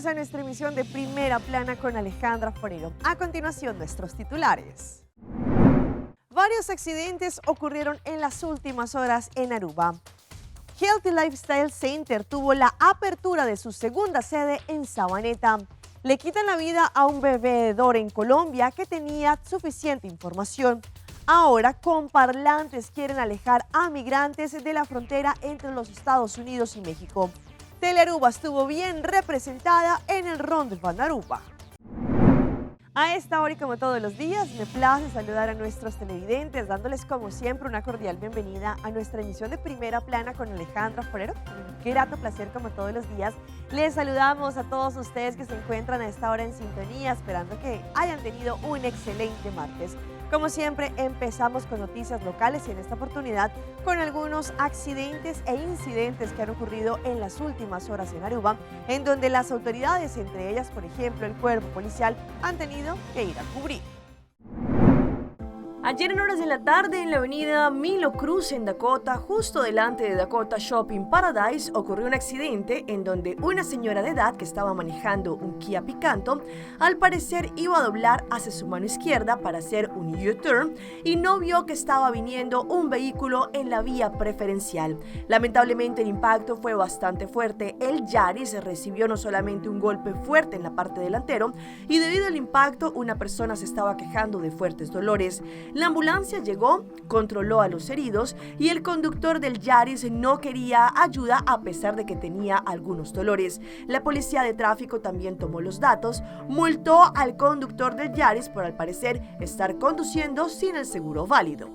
a nuestra emisión de Primera Plana con Alejandra Forero. A continuación, nuestros titulares. Varios accidentes ocurrieron en las últimas horas en Aruba. Healthy Lifestyle Center tuvo la apertura de su segunda sede en Sabaneta. Le quitan la vida a un bebedor en Colombia que tenía suficiente información. Ahora, con parlantes quieren alejar a migrantes de la frontera entre los Estados Unidos y México. Telearuba estuvo bien representada en el Rondevan Aruba. A esta hora y como todos los días, me place saludar a nuestros televidentes, dándoles como siempre una cordial bienvenida a nuestra emisión de Primera Plana con Alejandra Forero. Qué grato placer como todos los días. Les saludamos a todos ustedes que se encuentran a esta hora en sintonía, esperando que hayan tenido un excelente martes. Como siempre, empezamos con noticias locales y en esta oportunidad con algunos accidentes e incidentes que han ocurrido en las últimas horas en Aruba, en donde las autoridades, entre ellas, por ejemplo, el cuerpo policial, han tenido que ir a cubrir. Ayer en horas de la tarde en la avenida Milo Cruz en Dakota, justo delante de Dakota Shopping Paradise, ocurrió un accidente en donde una señora de edad que estaba manejando un Kia Picanto, al parecer iba a doblar hacia su mano izquierda para hacer un U-turn y no vio que estaba viniendo un vehículo en la vía preferencial. Lamentablemente el impacto fue bastante fuerte. El Yaris recibió no solamente un golpe fuerte en la parte delantero y debido al impacto una persona se estaba quejando de fuertes dolores. La ambulancia llegó, controló a los heridos y el conductor del Yaris no quería ayuda a pesar de que tenía algunos dolores. La policía de tráfico también tomó los datos, multó al conductor del Yaris por al parecer estar conduciendo sin el seguro válido.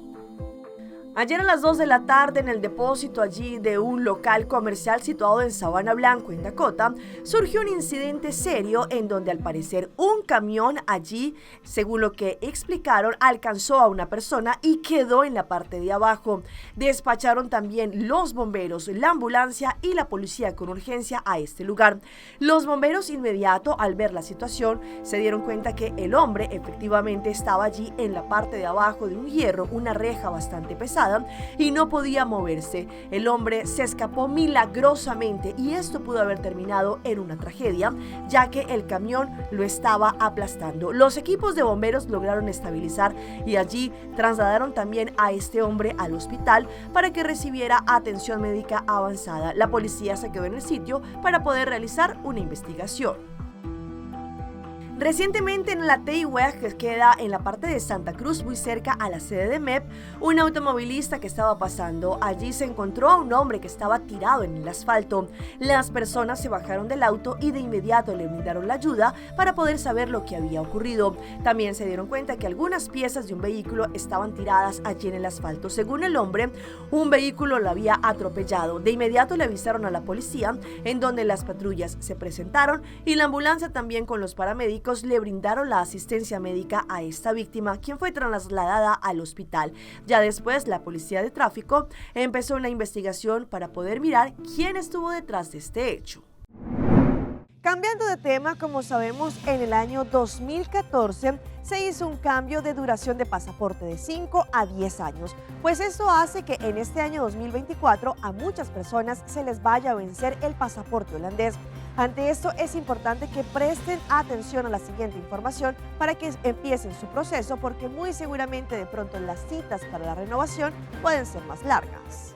Ayer a las 2 de la tarde en el depósito allí de un local comercial situado en Sabana Blanco, en Dakota, surgió un incidente serio en donde al parecer un camión allí, según lo que explicaron, alcanzó a una persona y quedó en la parte de abajo. Despacharon también los bomberos, la ambulancia y la policía con urgencia a este lugar. Los bomberos inmediato al ver la situación se dieron cuenta que el hombre efectivamente estaba allí en la parte de abajo de un hierro, una reja bastante pesada, y no podía moverse. El hombre se escapó milagrosamente y esto pudo haber terminado en una tragedia, ya que el camión lo estaba aplastando. Los equipos de bomberos lograron estabilizar y allí trasladaron también a este hombre al hospital para que recibiera atención médica avanzada. La policía se quedó en el sitio para poder realizar una investigación. Recientemente en la Teiweg, que queda en la parte de Santa Cruz, muy cerca a la sede de MEP, un automovilista que estaba pasando, allí se encontró a un hombre que estaba tirado en el asfalto. Las personas se bajaron del auto y de inmediato le brindaron la ayuda para poder saber lo que había ocurrido. También se dieron cuenta que algunas piezas de un vehículo estaban tiradas allí en el asfalto. Según el hombre, un vehículo lo había atropellado. De inmediato le avisaron a la policía, en donde las patrullas se presentaron y la ambulancia también con los paramédicos le brindaron la asistencia médica a esta víctima, quien fue trasladada al hospital. Ya después, la policía de tráfico empezó una investigación para poder mirar quién estuvo detrás de este hecho. Cambiando de tema, como sabemos, en el año 2014 se hizo un cambio de duración de pasaporte de 5 a 10 años, pues esto hace que en este año 2024 a muchas personas se les vaya a vencer el pasaporte holandés. Ante esto es importante que presten atención a la siguiente información para que empiecen su proceso, porque muy seguramente de pronto las citas para la renovación pueden ser más largas.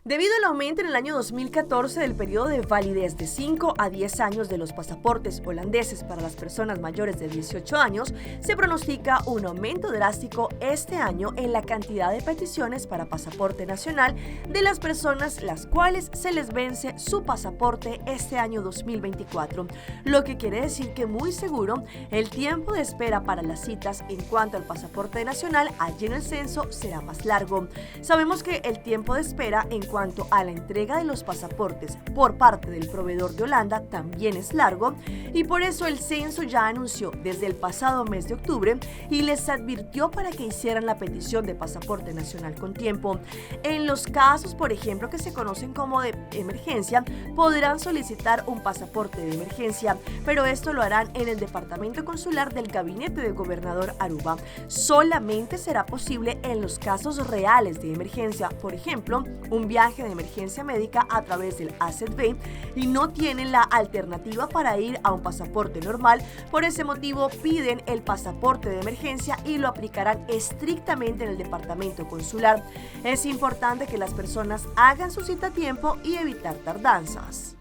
Debido al aumento en el año 2014 del periodo de validez de 5 a 10 años de los pasaportes holandeses para las personas mayores de 18 años, se pronostica un aumento drástico este año en la cantidad de peticiones para pasaporte nacional de las personas las cuales se les vence su pasaporte este año 2024, lo que quiere decir que muy seguro el tiempo de espera para las citas en cuanto al pasaporte nacional allí en el censo será más largo. Sabemos que el tiempo de espera en cuanto a la entrega de los pasaportes por parte del proveedor de Holanda también es largo y por eso el censo ya anunció desde el pasado mes de octubre y les advirtió para que hicieran la petición de pasaporte nacional con tiempo. En los casos, por ejemplo, que se conocen como de emergencia, podrán solicitar un pasaporte de emergencia, pero esto lo harán en el departamento consular del gabinete del gobernador Aruba. Solamente será posible en los casos reales de emergencia, por ejemplo, un viaje viaje de emergencia médica a través del AZB y no tienen la alternativa para ir a un pasaporte normal. Por ese motivo piden el pasaporte de emergencia y lo aplicarán estrictamente en el departamento consular. Es importante que las personas hagan su cita a tiempo y evitar tardanzas.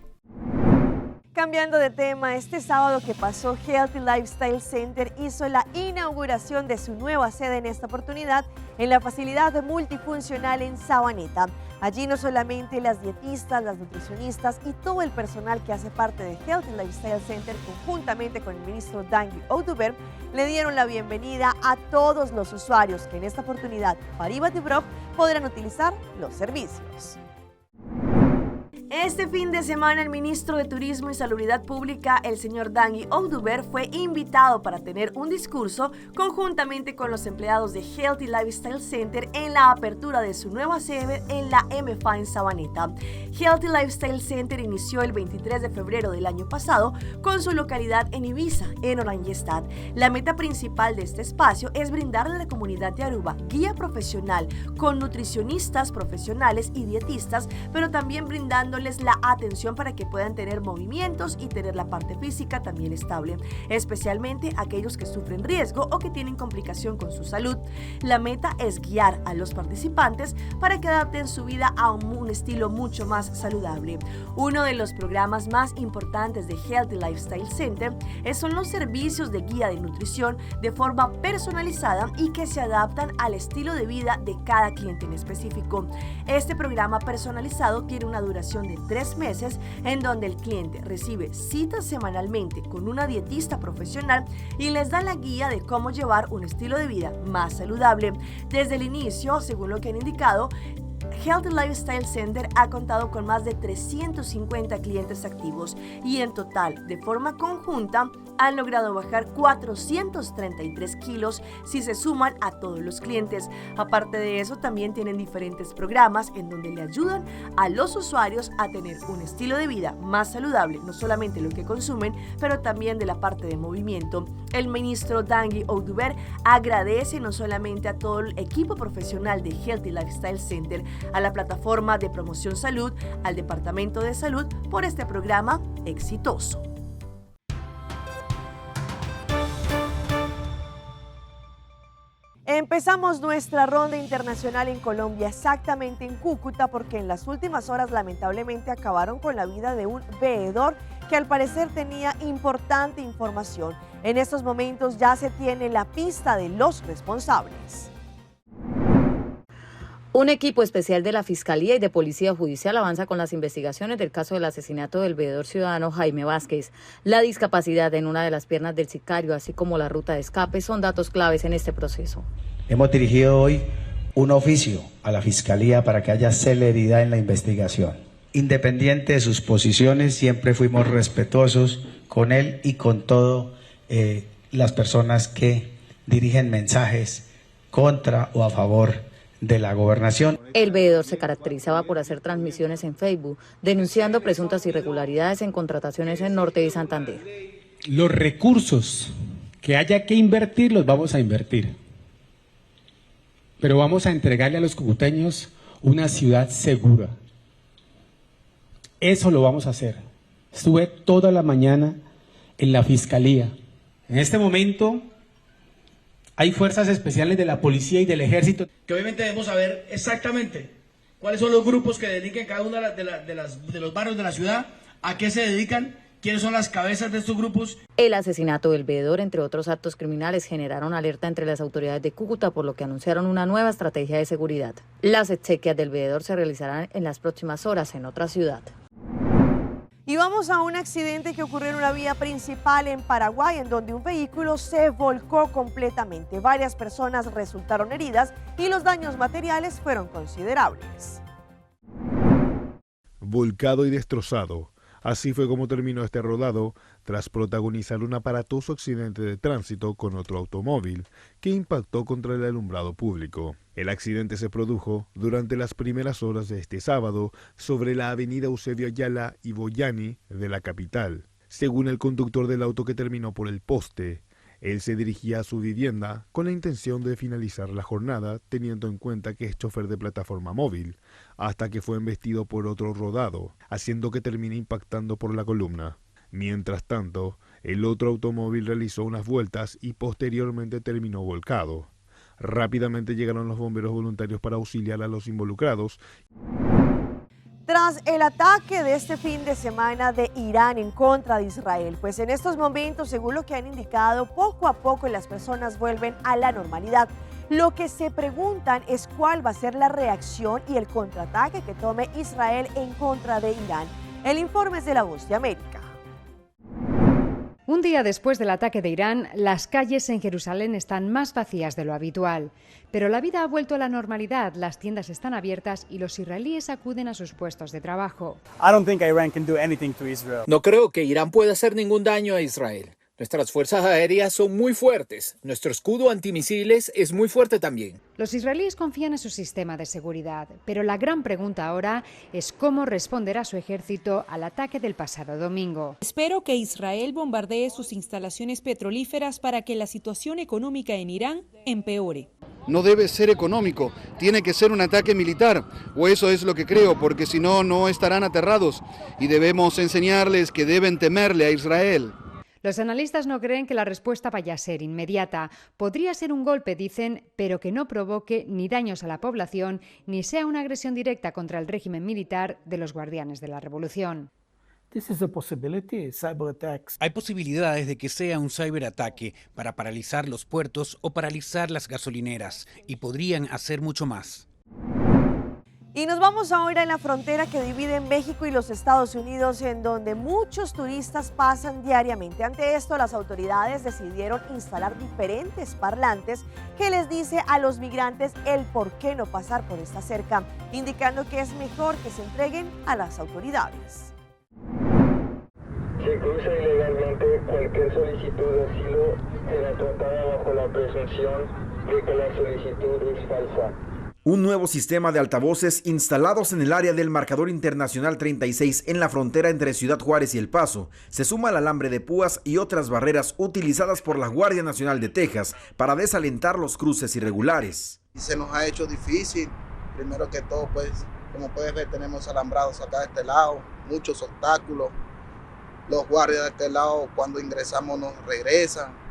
Cambiando de tema, este sábado que pasó, Healthy Lifestyle Center hizo la inauguración de su nueva sede, en esta oportunidad en la facilidad multifuncional en Sabaneta. Allí no solamente las dietistas, las nutricionistas y todo el personal que hace parte de Healthy Lifestyle Center, conjuntamente con el ministro Dangui Oduber, le dieron la bienvenida a todos los usuarios que en esta oportunidad, Paribas Dubrovnik, podrán utilizar los servicios. Este fin de semana, el ministro de Turismo y Salubridad Pública, el señor Dangui Oduber, fue invitado para tener un discurso conjuntamente con los empleados de Healthy Lifestyle Center en la apertura de su nueva sede en la MFA en Sabaneta. Healthy Lifestyle Center inició el 23 de febrero del año pasado con su localidad en Ibiza, en Oranjestad. La meta principal de este espacio es brindarle a la comunidad de Aruba guía profesional con nutricionistas profesionales y dietistas, pero también brindándoles la atención para que puedan tener movimientos y tener la parte física también estable, especialmente aquellos que sufren riesgo o que tienen complicación con su salud. La meta es guiar a los participantes para que adapten su vida a un estilo mucho más saludable. Uno de los programas más importantes de Healthy Lifestyle Center son los servicios de guía de nutrición de forma personalizada y que se adaptan al estilo de vida de cada cliente en específico. Este programa personalizado tiene una duración de 3 meses, en donde el cliente recibe citas semanalmente con una dietista profesional y les da la guía de cómo llevar un estilo de vida más saludable. Desde el inicio, según lo que han indicado, Healthy Lifestyle Center ha contado con más de 350 clientes activos y en total, de forma conjunta, han logrado bajar 433 kilos si se suman a todos los clientes. Aparte de eso, también tienen diferentes programas en donde le ayudan a los usuarios a tener un estilo de vida más saludable, no solamente lo que consumen, pero también de la parte de movimiento. El ministro Dangui Oduber agradece no solamente a todo el equipo profesional de Healthy Lifestyle Center, a la plataforma de promoción salud, al Departamento de Salud por este programa exitoso. Empezamos nuestra ronda internacional en Colombia, exactamente en Cúcuta, porque en las últimas horas lamentablemente acabaron con la vida de un veedor que al parecer tenía importante información. En estos momentos ya se tiene la pista de los responsables. Un equipo especial de la Fiscalía y de Policía Judicial avanza con las investigaciones del caso del asesinato del veedor ciudadano Jaime Vázquez. La discapacidad en una de las piernas del sicario, así como la ruta de escape, son datos claves en este proceso. Hemos dirigido hoy un oficio a la Fiscalía para que haya celeridad en la investigación. Independiente de sus posiciones, siempre fuimos respetuosos con él y con todas las personas que dirigen mensajes contra o a favor de la gobernación. El veedor se caracterizaba por hacer transmisiones en Facebook, denunciando presuntas irregularidades en contrataciones en Norte y Santander. Los recursos que haya que invertir los vamos a invertir, pero vamos a entregarle a los cucuteños una ciudad segura. Eso lo vamos a hacer. Estuve toda la mañana en la Fiscalía. En este momento hay fuerzas especiales de la policía y del ejército. Que obviamente debemos saber exactamente cuáles son los grupos que dedican cada uno de los barrios de la ciudad, a qué se dedican, quiénes son las cabezas de estos grupos. El asesinato del veedor, entre otros actos criminales, generaron alerta entre las autoridades de Cúcuta, por lo que anunciaron una nueva estrategia de seguridad. Las exequias del veedor se realizarán en las próximas horas en otra ciudad. Y vamos a un accidente que ocurrió en una vía principal en Paraguay, en donde un vehículo se volcó completamente. Varias personas resultaron heridas y los daños materiales fueron considerables. Volcado y destrozado. Así fue como terminó este rodado tras protagonizar un aparatoso accidente de tránsito con otro automóvil que impactó contra el alumbrado público. El accidente se produjo durante las primeras horas de este sábado sobre la avenida Eusebio Ayala y Boyani de la capital. Según el conductor del auto que terminó por el poste, Él se dirigía a su vivienda con la intención de finalizar la jornada, teniendo en cuenta que es chofer de plataforma móvil, hasta que fue embestido por otro rodado, haciendo que termine impactando por la columna. Mientras tanto, el otro automóvil realizó unas vueltas y posteriormente terminó volcado. Rápidamente llegaron los bomberos voluntarios para auxiliar a los involucrados. Tras el ataque de este fin de semana de Irán en contra de Israel, pues en estos momentos, según lo que han indicado, poco a poco las personas vuelven a la normalidad. Lo que se preguntan es cuál va a ser la reacción y el contraataque que tome Israel en contra de Irán. El informe es de La Voz de América. Un día después del ataque de Irán, las calles en Jerusalén están más vacías de lo habitual. Pero la vida ha vuelto a la normalidad, las tiendas están abiertas y los israelíes acuden a sus puestos de trabajo. No creo que Irán pueda hacer ningún daño a Israel. Nuestras fuerzas aéreas son muy fuertes. Nuestro escudo antimisiles es muy fuerte también. Los israelíes confían en su sistema de seguridad, pero la gran pregunta ahora es cómo responderá su ejército al ataque del pasado domingo. Espero que Israel bombardee sus instalaciones petrolíferas para que la situación económica en Irán empeore. No debe ser económico, tiene que ser un ataque militar, o eso es lo que creo, porque si no, no estarán aterrados y debemos enseñarles que deben temerle a Israel. Los analistas no creen que la respuesta vaya a ser inmediata. Podría ser un golpe, dicen, pero que no provoque ni daños a la población ni sea una agresión directa contra el régimen militar de los guardianes de la revolución. Hay posibilidades de que sea un ciberataque para paralizar los puertos o paralizar las gasolineras, y podrían hacer mucho más. Y nos vamos ahora en la frontera que divide México y los Estados Unidos, en donde muchos turistas pasan diariamente. Ante esto, las autoridades decidieron instalar diferentes parlantes que les dice a los migrantes el por qué no pasar por esta cerca, indicando que es mejor que se entreguen a las autoridades. Se cruza ilegalmente, cualquier solicitud de asilo será tratada bajo la presunción de que la solicitud es falsa. Un nuevo sistema de altavoces instalados en el área del marcador internacional 36 en la frontera entre Ciudad Juárez y El Paso se suma al alambre de púas y otras barreras utilizadas por la Guardia Nacional de Texas para desalentar los cruces irregulares. Se nos ha hecho difícil, primero que todo, pues, como puedes ver, tenemos alambrados acá de este lado, muchos obstáculos. Los guardias de este lado, cuando ingresamos, nos regresan.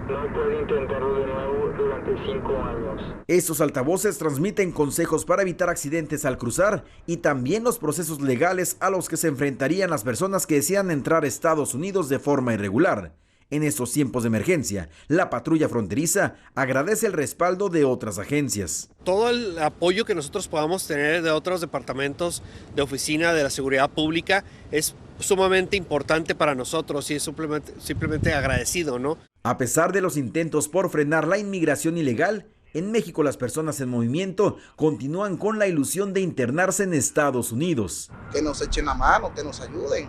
No puede intentarlo de nuevo durante 5 años. Estos altavoces transmiten consejos para evitar accidentes al cruzar y también los procesos legales a los que se enfrentarían las personas que desean entrar a Estados Unidos de forma irregular. En estos tiempos de emergencia, la patrulla fronteriza agradece el respaldo de otras agencias. Todo el apoyo que nosotros podamos tener de otros departamentos de oficina de la seguridad pública es sumamente importante para nosotros y es simplemente agradecido, ¿no? A pesar de los intentos por frenar la inmigración ilegal, en México las personas en movimiento continúan con la ilusión de internarse en Estados Unidos. Que nos echen la mano, que nos ayuden,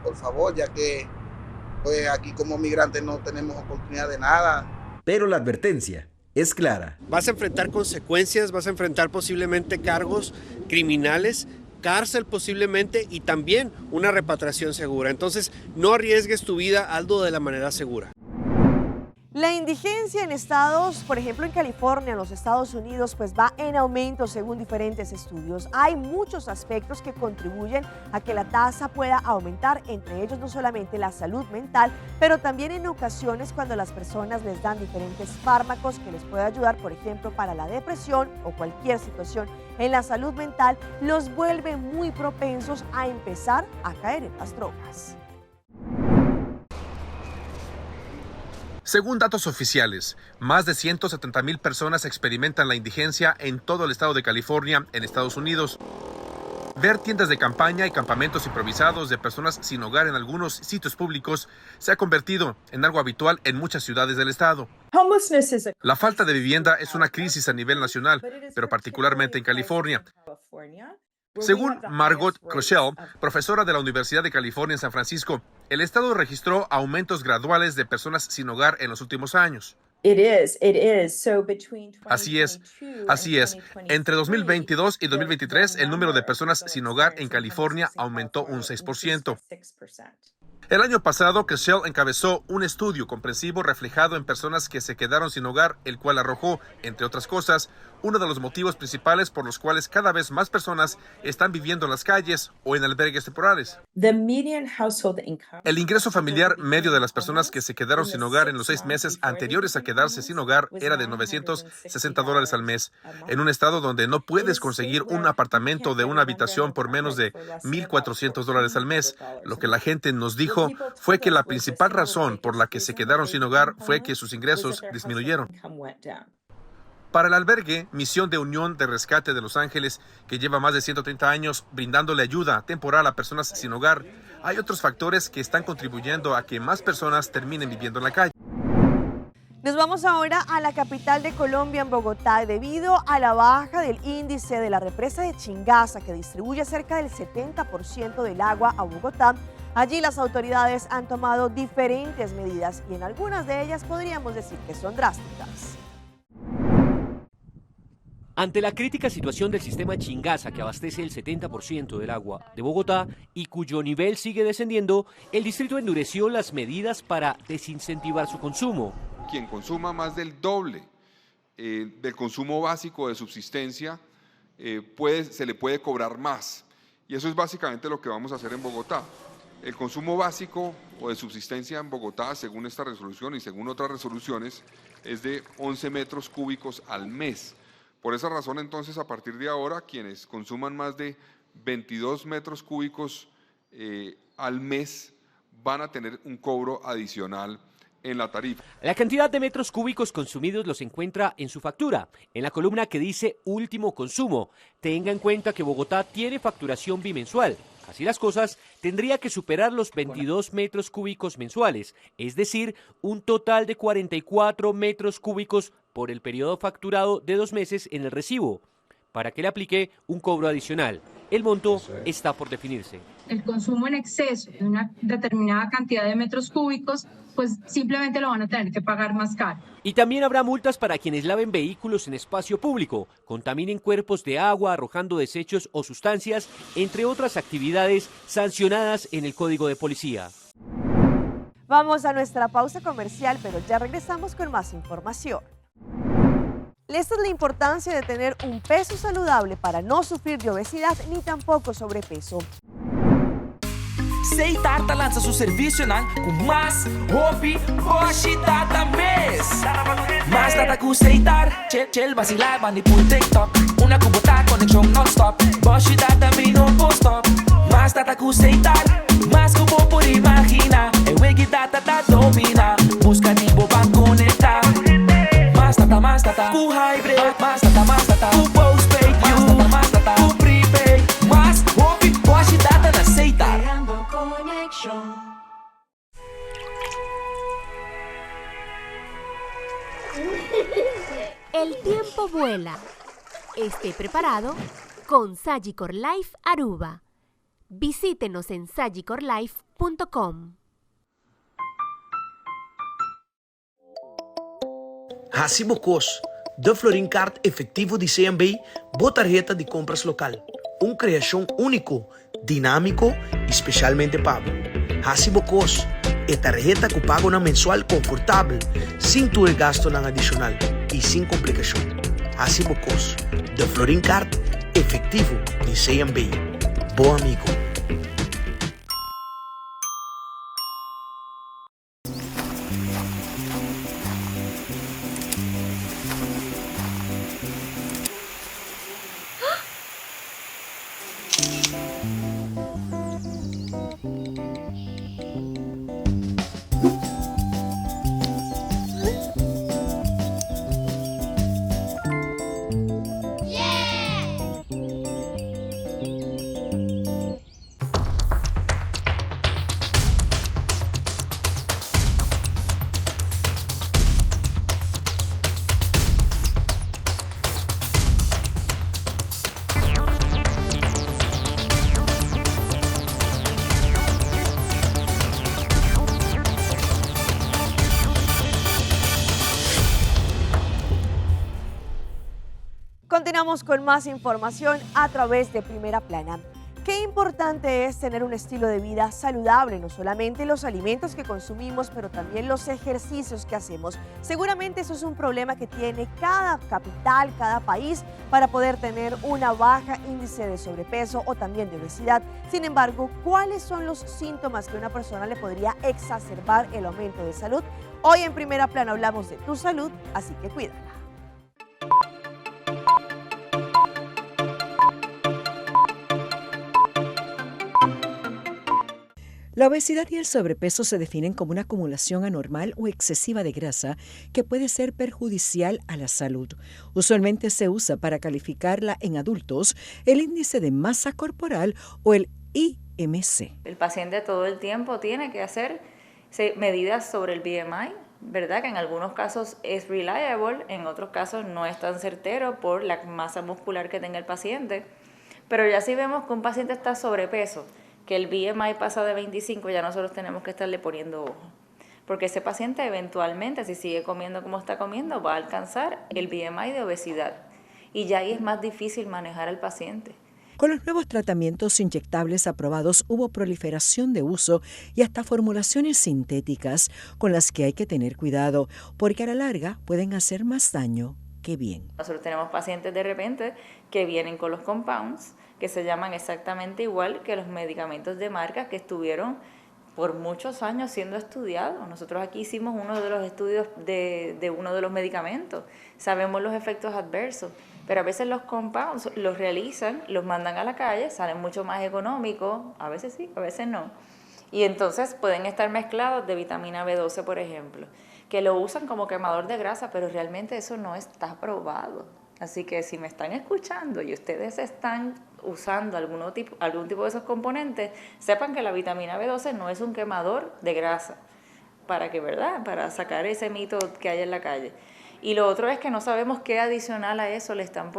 por favor, ya que pues aquí como migrantes no tenemos oportunidad de nada. Pero la advertencia es clara. Vas a enfrentar consecuencias, vas a enfrentar posiblemente cargos criminales, cárcel posiblemente y también una repatriación segura. Entonces, no arriesgues tu vida, hazlo de la manera segura. La indigencia en estados, por ejemplo en California, en los Estados Unidos, pues va en aumento según diferentes estudios. Hay muchos aspectos que contribuyen a que la tasa pueda aumentar, entre ellos no solamente la salud mental, pero también en ocasiones cuando las personas les dan diferentes fármacos que les pueden ayudar, por ejemplo, para la depresión o cualquier situación en la salud mental, los vuelve muy propensos a empezar a caer en las drogas. Según datos oficiales, más de 170,000 personas experimentan la indigencia en todo el estado de California, en Estados Unidos. Ver tiendas de campaña y campamentos improvisados de personas sin hogar en algunos sitios públicos se ha convertido en algo habitual en muchas ciudades del estado. La falta de vivienda es una crisis a nivel nacional, pero particularmente en California. Según Margot Crochelle, profesora de la Universidad de California en San Francisco, el estado registró aumentos graduales de personas sin hogar en los últimos años. Así es. Entre 2022 y 2023, el número de personas sin hogar en California aumentó un 6%. El año pasado, Keshel encabezó un estudio comprensivo reflejado en personas que se quedaron sin hogar, el cual arrojó, entre otras cosas, uno de los motivos principales por los cuales cada vez más personas están viviendo en las calles o en albergues temporales. El ingreso familiar medio de las personas que se quedaron sin hogar en los 6 meses anteriores a quedarse sin hogar era de $960 al mes, en un estado donde no puedes conseguir un apartamento de una habitación por menos de $1,400 al mes. Lo que la gente nos dijo fue que la principal razón por la que se quedaron sin hogar fue que sus ingresos disminuyeron. Para el albergue Misión de Unión de Rescate de Los Ángeles, que lleva más de 130 años brindándole ayuda temporal a personas sin hogar, hay otros factores que están contribuyendo a que más personas terminen viviendo en la calle. Nos vamos ahora a la capital de Colombia, en Bogotá. Debido a la baja del índice de la represa de Chingaza, que distribuye cerca del 70% del agua a Bogotá, allí las autoridades han tomado diferentes medidas y en algunas de ellas podríamos decir que son drásticas. Ante la crítica situación del sistema Chingaza, que abastece el 70% del agua de Bogotá y cuyo nivel sigue descendiendo, el distrito endureció las medidas para desincentivar su consumo. Quien consuma más del doble del consumo básico de subsistencia, se le puede cobrar más. Y eso es básicamente lo que vamos a hacer en Bogotá. El consumo básico o de subsistencia en Bogotá, según esta resolución y según otras resoluciones, es de 11 metros cúbicos al mes. Por esa razón, entonces, a partir de ahora, quienes consuman más de 22 metros cúbicos al mes van a tener un cobro adicional en la tarifa. La cantidad de metros cúbicos consumidos los encuentra en su factura, en la columna que dice último consumo. Tenga en cuenta que Bogotá tiene facturación bimensual. Así las cosas, tendría que superar los 22 metros cúbicos mensuales, es decir, un total de 44 metros cúbicos por el periodo facturado de 2 meses en el recibo, para que le aplique un cobro adicional. El monto está por definirse. El consumo en exceso de una determinada cantidad de metros cúbicos, pues simplemente lo van a tener que pagar más caro. Y también habrá multas para quienes laven vehículos en espacio público, contaminen cuerpos de agua arrojando desechos o sustancias, entre otras actividades sancionadas en el Código de Policía. Vamos a nuestra pausa comercial, pero ya regresamos con más información. Esta es la importancia de tener un peso saludable para no sufrir de obesidad ni tampoco sobrepeso. Seitarta lança seu serviço com mais hobby, hoje data mês. Mais data com Seitar, chill vacilar, manipul TikTok. Una cubota conexão non-stop, hoje data me no post-stop. Mais data com Seitar, mais que vou por imaginar. É wegi data da domina, busca de boba conectar. Mais data, com hybrid, mais data, com postpaid, mais data, com prepaid. Mais hobby, hoje data na Seitar. El tiempo vuela. Esté preparado con Sagicor Life Aruba. Visítenos en sagicorlife.com. Racibocos, de Florincard efetivo de CMB, boa tarjeta de compras local. Criação único, dinâmico e especialmente pago. Racibocos é tarjeta que paga na mensual confortável, sem ter gasto na adicional e sem complicação. Racibocos, de Florincard efetivo de CMB. Bom amigo. Continuamos con más información a través de Primera Plana. Qué importante es tener un estilo de vida saludable, no solamente los alimentos que consumimos, pero también los ejercicios que hacemos. Seguramente eso es un problema que tiene cada capital, cada país, para poder tener una baja índice de sobrepeso o también de obesidad. Sin embargo, ¿cuáles son los síntomas que una persona le podría exacerbar el aumento de salud? Hoy en Primera Plana hablamos de tu salud, así que cuídala. La obesidad y el sobrepeso se definen como una acumulación anormal o excesiva de grasa que puede ser perjudicial a la salud. Usualmente se usa para calificarla en adultos el índice de masa corporal o el IMC. El paciente todo el tiempo tiene que hacer medidas sobre el BMI, ¿verdad? Que en algunos casos es reliable, en otros casos no es tan certero por la masa muscular que tenga el paciente. Pero ya si vemos que un paciente está sobrepeso, que el BMI pasa de 25, ya nosotros tenemos que estarle poniendo ojo. Porque ese paciente eventualmente, si sigue comiendo como está comiendo, va a alcanzar el BMI de obesidad. Y ya ahí es más difícil manejar al paciente. Con los nuevos tratamientos inyectables aprobados hubo proliferación de uso y hasta formulaciones sintéticas con las que hay que tener cuidado, porque a la larga pueden hacer más daño que bien. Nosotros tenemos pacientes de repente que vienen con los compounds, que se llaman exactamente igual que los medicamentos de marca que estuvieron por muchos años siendo estudiados. Nosotros aquí hicimos uno de los estudios de uno de los medicamentos. Sabemos los efectos adversos, pero a veces los compounds los realizan, los mandan a la calle, salen mucho más económicos, a veces sí, a veces no. Y entonces pueden estar mezclados de vitamina B12, por ejemplo, que lo usan como quemador de grasa, pero realmente eso no está probado. Así que si me están escuchando y ustedes están usando algún tipo de esos componentes, sepan que la vitamina B12 no es un quemador de grasa, para sacar ese mito que hay en la calle. Y lo otro es que no sabemos qué adicional a eso le están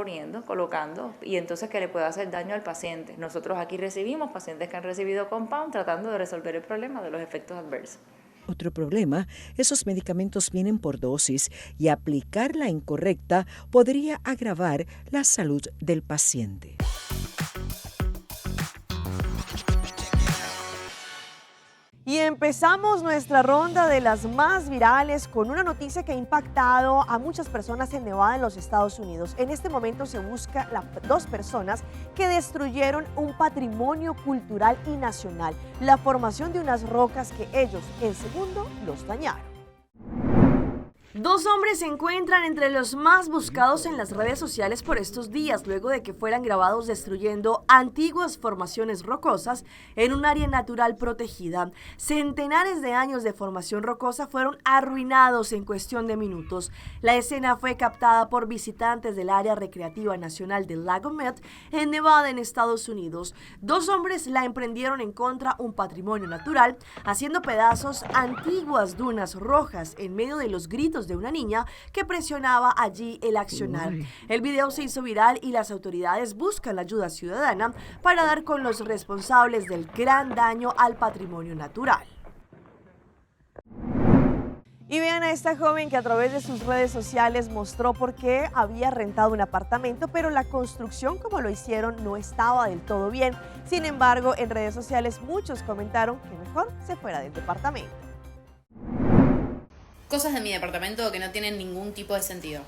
colocando, y entonces que le puede hacer daño al paciente. Nosotros aquí recibimos pacientes que han recibido compound tratando de resolver el problema de los efectos adversos. Otro problema, esos medicamentos vienen por dosis y aplicarla incorrecta podría agravar la salud del paciente. Y empezamos nuestra ronda de las más virales con una noticia que ha impactado a muchas personas en Nevada, en los Estados Unidos. En este momento se busca dos personas que destruyeron un patrimonio cultural y nacional, la formación de unas rocas que ellos en segundo los dañaron. Dos hombres se encuentran entre los más buscados en las redes sociales por estos días, luego de que fueran grabados destruyendo antiguas formaciones rocosas en un área natural protegida. Centenares de años de formación rocosa fueron arruinados en cuestión de minutos. La escena fue captada por visitantes del área recreativa nacional del Lago Mead en Nevada, en Estados Unidos. Dos hombres la emprendieron en contra un patrimonio natural, haciendo pedazos antiguas dunas rojas en medio de los gritos de una niña que presionaba allí el accionar. El video se hizo viral y las autoridades buscan la ayuda ciudadana para dar con los responsables del gran daño al patrimonio natural. Y vean a esta joven que a través de sus redes sociales mostró por qué había rentado un apartamento, pero la construcción como lo hicieron no estaba del todo bien. Sin embargo, en redes sociales muchos comentaron que mejor se fuera del departamento. Cosas de mi departamento que no tienen ningún tipo de sentido.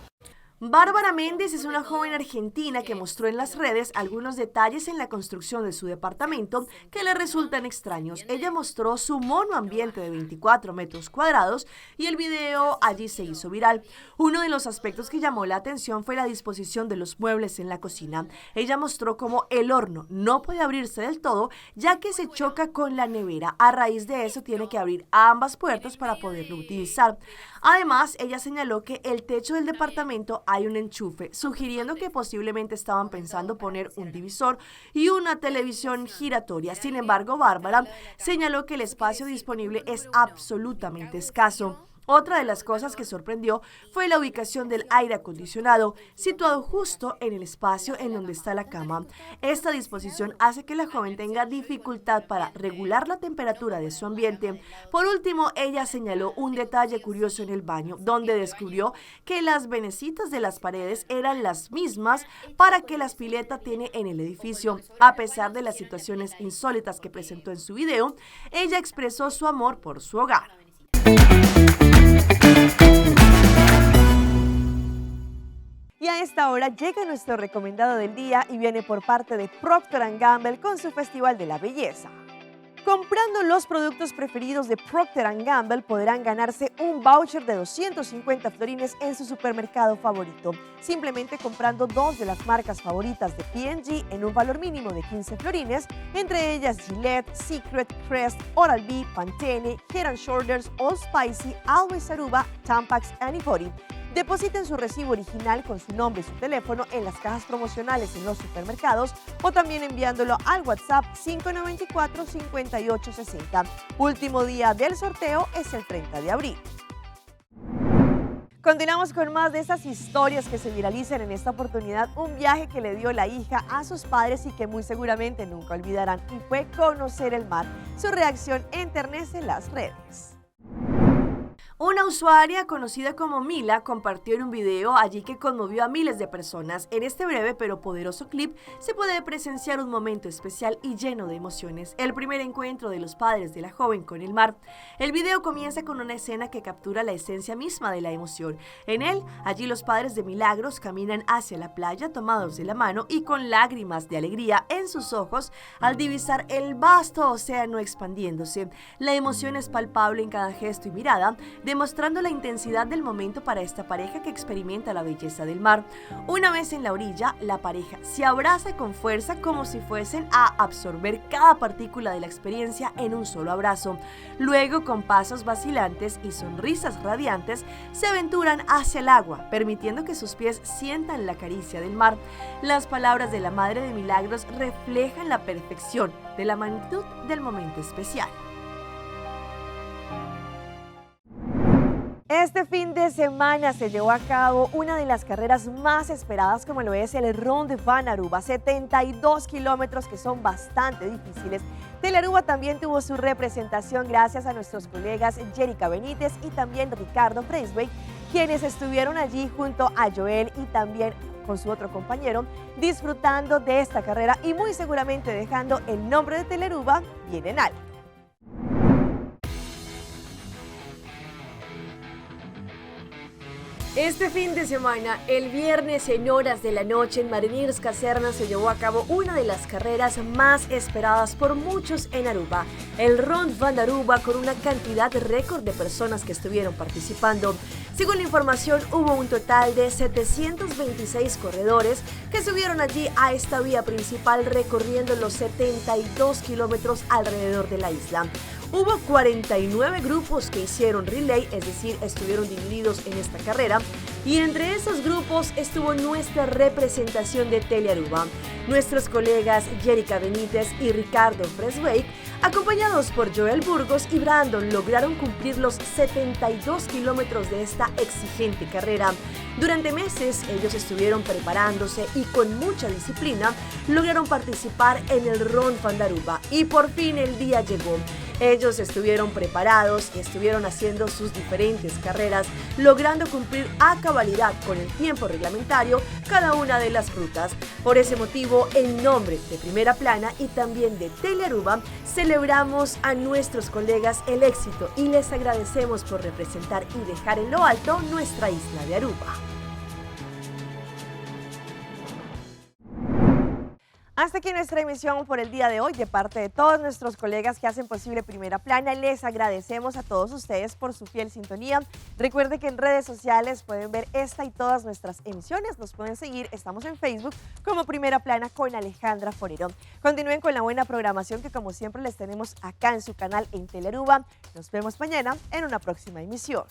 Bárbara Méndez es una joven argentina que mostró en las redes algunos detalles en la construcción de su departamento que le resultan extraños. Ella mostró su monoambiente de 24 metros cuadrados y el video allí se hizo viral. Uno de los aspectos que llamó la atención fue la disposición de los muebles en la cocina. Ella mostró cómo el horno no puede abrirse del todo ya que se choca con la nevera. A raíz de eso tiene que abrir ambas puertas para poderlo utilizar. Además, ella señaló que el techo del departamento hay un enchufe, sugiriendo que posiblemente estaban pensando poner un divisor y una televisión giratoria. Sin embargo, Bárbara señaló que el espacio disponible es absolutamente escaso. Otra de las cosas que sorprendió fue la ubicación del aire acondicionado, situado justo en el espacio en donde está la cama. Esta disposición hace que la joven tenga dificultad para regular la temperatura de su ambiente. Por último, ella señaló un detalle curioso en el baño, donde descubrió que las venecitas de las paredes eran las mismas para que la pileta tiene en el edificio. A pesar de las situaciones insólitas que presentó en su video, ella expresó su amor por su hogar. Y a esta hora llega nuestro recomendado del día y viene por parte de Procter & Gamble con su Festival de la Belleza. Comprando los productos preferidos de Procter & Gamble podrán ganarse un voucher de 250 florines en su supermercado favorito, simplemente comprando 2 de las marcas favoritas de P&G en un valor mínimo de 15 florines, entre ellas Gillette, Secret, Crest, Oral-B, Pantene, Head & Shoulders, All Spicy, Always Aruba, Tampax y Body. Depositen su recibo original con su nombre y su teléfono en las cajas promocionales en los supermercados o también enviándolo al WhatsApp 594-5860. Último día del sorteo es el 30 de abril. Continuamos con más de esas historias que se viralizan en esta oportunidad. Un viaje que le dio la hija a sus padres y que muy seguramente nunca olvidarán, y fue conocer el mar. Su reacción enternece las redes. Una usuaria conocida como Mila compartió en un video allí que conmovió a miles de personas. En este breve pero poderoso clip se puede presenciar un momento especial y lleno de emociones, el primer encuentro de los padres de la joven con el mar. El video comienza con una escena que captura la esencia misma de la emoción. En él, allí los padres de Milagros caminan hacia la playa tomados de la mano y con lágrimas de alegría en sus ojos al divisar el vasto océano expandiéndose. La emoción es palpable en cada gesto y mirada, demostrando la intensidad del momento para esta pareja que experimenta la belleza del mar. Una vez en la orilla, la pareja se abraza con fuerza como si fuesen a absorber cada partícula de la experiencia en un solo abrazo. Luego, con pasos vacilantes y sonrisas radiantes, se aventuran hacia el agua, permitiendo que sus pies sientan la caricia del mar. Las palabras de la madre de Milagros reflejan la perfección de la magnitud del momento especial. Este fin de semana se llevó a cabo una de las carreras más esperadas, como lo es el Ronde van Aruba, 72 kilómetros que son bastante difíciles. Telearuba también tuvo su representación gracias a nuestros colegas Jerica Benítez y también Ricardo Braithwaite, quienes estuvieron allí junto a Joel y también con su otro compañero, disfrutando de esta carrera y muy seguramente dejando el nombre de Telearuba bien en alto. Este fin de semana, el viernes en horas de la noche en Mariniers Caserna se llevó a cabo una de las carreras más esperadas por muchos en Aruba, el Ronde van Aruba, con una cantidad récord de personas que estuvieron participando. Según la información, hubo un total de 726 corredores que subieron allí a esta vía principal recorriendo los 72 kilómetros alrededor de la isla. Hubo 49 grupos que hicieron relay, es decir, estuvieron divididos en esta carrera, y entre esos grupos estuvo nuestra representación de Telearuba. Nuestros colegas Jerica Benítez y Ricardo Braithwaite, acompañados por Joel Burgos y Brandon, lograron cumplir los 72 kilómetros de esta exigente carrera. Durante meses ellos estuvieron preparándose y con mucha disciplina lograron participar en el Ronde van Aruba y por fin el día llegó. Ellos estuvieron preparados y estuvieron haciendo sus diferentes carreras, logrando cumplir a cabalidad con el tiempo reglamentario cada una de las rutas. Por ese motivo, en nombre de Primera Plana y también de Telearuba, celebramos a nuestros colegas el éxito y les agradecemos por representar y dejar en lo alto nuestra isla de Aruba. Hasta aquí nuestra emisión por el día de hoy. De parte de todos nuestros colegas que hacen posible Primera Plana, les agradecemos a todos ustedes por su fiel sintonía. Recuerde que en redes sociales pueden ver esta y todas nuestras emisiones. Nos pueden seguir, estamos en Facebook como Primera Plana con Alejandra Forero. Continúen con la buena programación que como siempre les tenemos acá en su canal en Telearuba. Nos vemos mañana en una próxima emisión.